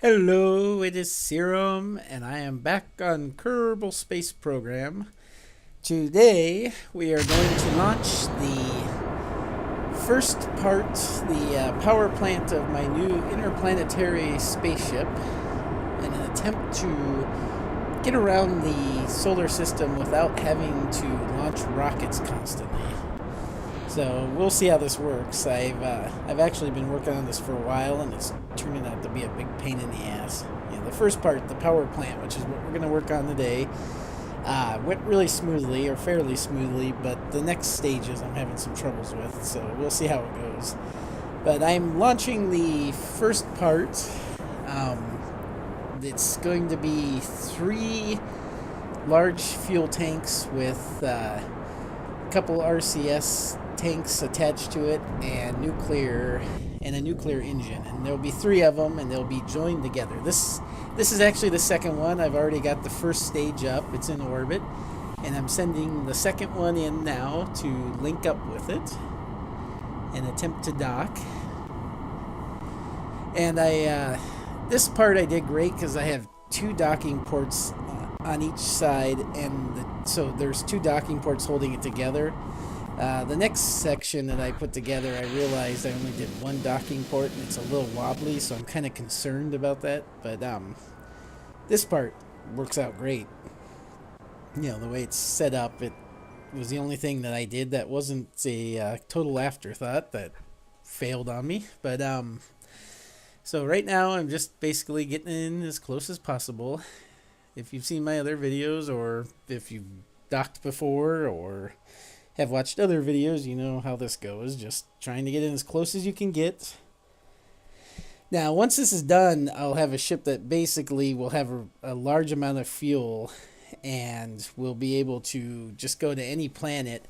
Hello, it is Serum, and I am back on Kerbal Space Program. Today, we are going to launch the first part, the power plant of my new interplanetary spaceship, in an attempt to get around the solar system without having to launch rockets constantly. So we'll see how this works. I've actually been working on this for a while, and it's turning out to be a big pain in the ass. The first part, the power plant, which is what we're going to work on today, went really smoothly, or fairly smoothly. But the next stages I'm having some troubles with, so we'll see how it goes. But I'm launching the first part. It's going to be 3 large fuel tanks with a couple RCS tanks attached to it and a nuclear engine, and there'll be 3 of them, and they'll be joined together. This is actually the second one. I've already got the first stage up. It's in orbit, and I'm sending the second one in now to link up with it and attempt to dock. And this part I did great because I have 2 docking ports on each side, and so there's 2 docking ports holding it together. The next section that I put together, I realized I only did 1 docking port, and it's a little wobbly, so I'm kind of concerned about that. But this part works out great. The way it's set up, it was the only thing that I did that wasn't a total afterthought that failed on me. But so right now I'm just basically getting in as close as possible. If you've seen my other videos, or if you've docked before, or have watched other videos, you know how this goes. Just trying to get in as close as you can get. Now, once this is done, I'll have a ship that basically will have a large amount of fuel, and will be able to just go to any planet,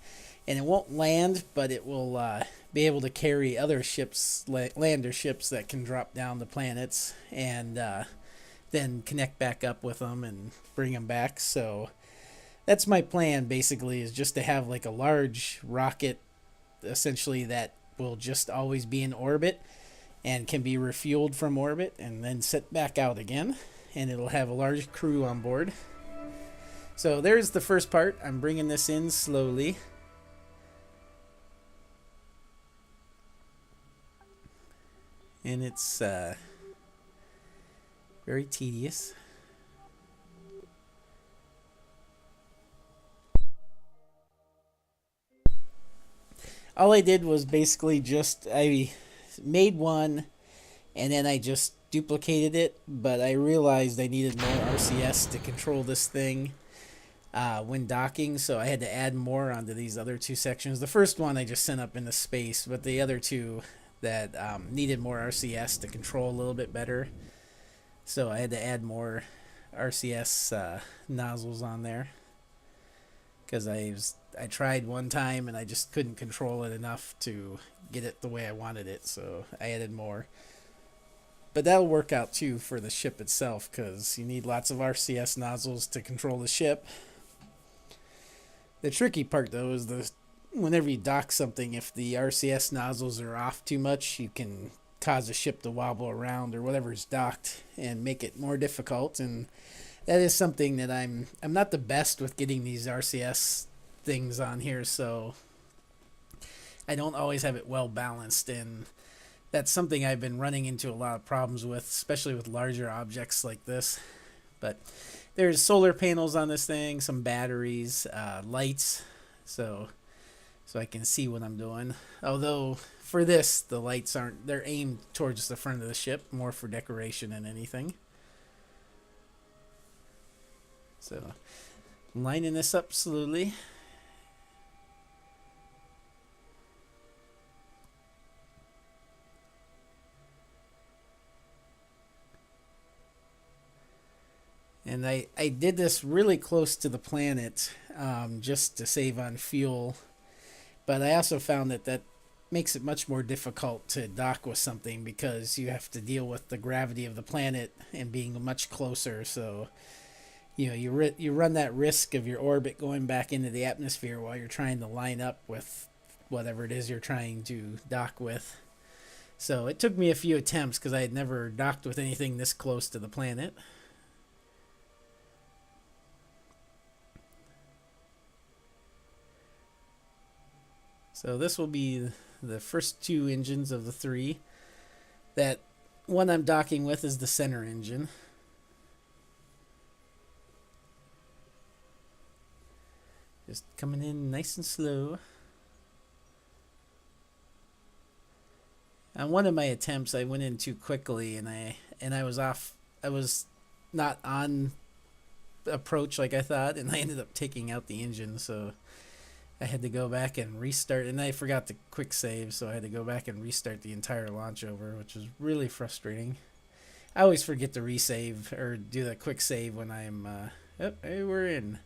and it won't land, but it will be able to carry other ships, lander ships that can drop down the planets, and then connect back up with them and bring them back. So that's my plan, basically, is just to have like a large rocket, essentially, that will just always be in orbit and can be refueled from orbit and then set back out again, and it'll have a large crew on board. So there's the first part. I'm bringing this in slowly. And it's very tedious. All I did was basically I made one, and then I just duplicated it, but I realized I needed more RCS to control this thing when docking, so I had to add more onto these other 2 sections. The first one I just sent up into space, but the other 2 that needed more RCS to control a little bit better, so I had to add more RCS nozzles on there, because I tried one time and I just couldn't control it enough to get it the way I wanted it, so I added more. But that'll work out too for the ship itself, because you need lots of RCS nozzles to control the ship. The tricky part, though, is whenever you dock something, if the RCS nozzles are off too much, you can cause a ship to wobble around or whatever's docked and make it more difficult. And that is something that I'm not the best with getting these RCS things on here, so I don't always have it well balanced, and that's something I've been running into a lot of problems with, especially with larger objects like this. But there's solar panels on this thing, some batteries, lights, so I can see what I'm doing. Although for this, the lights they're aimed towards the front of the ship, more for decoration than anything. So lining this up slowly. And I did this really close to the planet, just to save on fuel. But I also found that makes it much more difficult to dock with something, because you have to deal with the gravity of the planet and being much closer. So you run that risk of your orbit going back into the atmosphere while you're trying to line up with whatever it is you're trying to dock with. So it took me a few attempts because I had never docked with anything this close to the planet. So this will be the first two engines of the three. That one I'm docking with is the center engine. Just coming in nice and slow. On one of my attempts, I went in too quickly, and I was off. I was not on approach like I thought, and I ended up taking out the engine. So I had to go back and restart, and I forgot to quick save, so I had to go back and restart the entire launch over, which was really frustrating. I always forget to resave or do the quick save when I'm. Hey, we're in.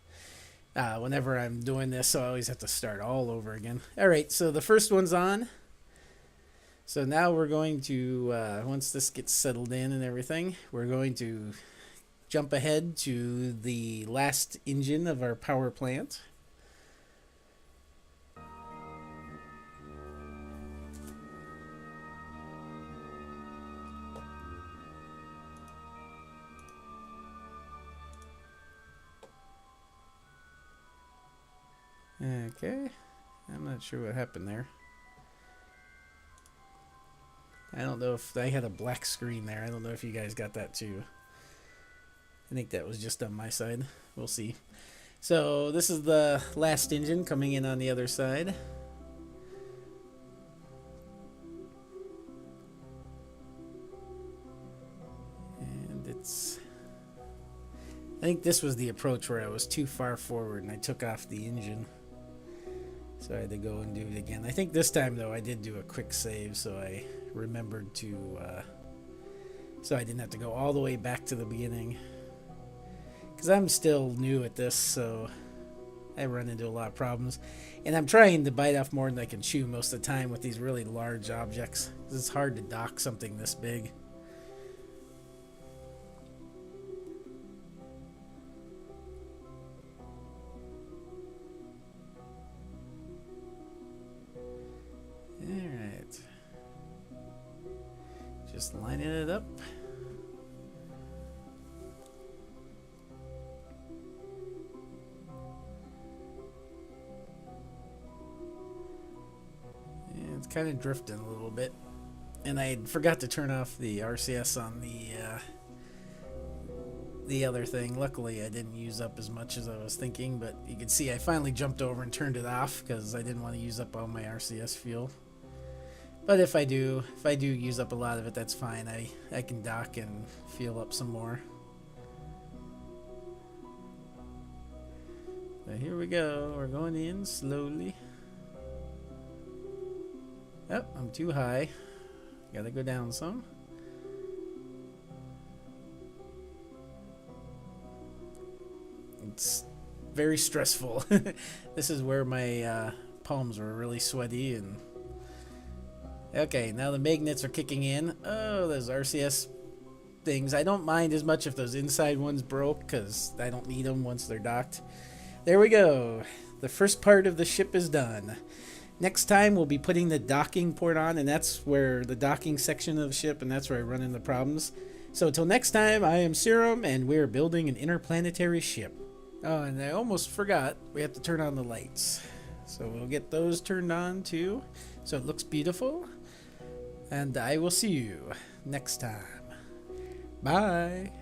Whenever I'm doing this, so I always have to start all over again. All right, so the first one's on. So now we're going to, once this gets settled in and everything, we're going to jump ahead to the last engine of our power plant. Okay, I'm not sure what happened there. I don't know if I had a black screen there. I don't know if you guys got that too. I think that was just on my side. We'll see. So this is the last engine coming in on the other side. And it's... I think this was the approach where I was too far forward and I took off the engine. So I had to go and do it again. I think this time, though, I did do a quick save, so I remembered to... so I didn't have to go all the way back to the beginning. Because I'm still new at this, so I run into a lot of problems. And I'm trying to bite off more than I can chew most of the time with these really large objects. It's hard to dock something this big. Alright. Just lining it up. And it's kind of drifting a little bit. And I forgot to turn off the RCS on the other thing. Luckily, I didn't use up as much as I was thinking, but you can see I finally jumped over and turned it off because I didn't want to use up all my RCS fuel. But if I do use up a lot of it, that's fine. I can dock and fuel up some more. But here we go. We're going in slowly. Oh, I'm too high. Gotta go down some. It's very stressful. This is where my palms were really sweaty and... Okay, now the magnets are kicking in. Oh, those RCS things. I don't mind as much if those inside ones broke because I don't need them once they're docked. There we go. The first part of the ship is done. Next time we'll be putting the docking port on, and that's where the docking section of the ship, and that's where I run into problems. So until next time, I am Serum, and we're building an interplanetary ship. Oh, and I almost forgot, we have to turn on the lights. So we'll get those turned on too, so it looks beautiful. And I will see you next time. Bye.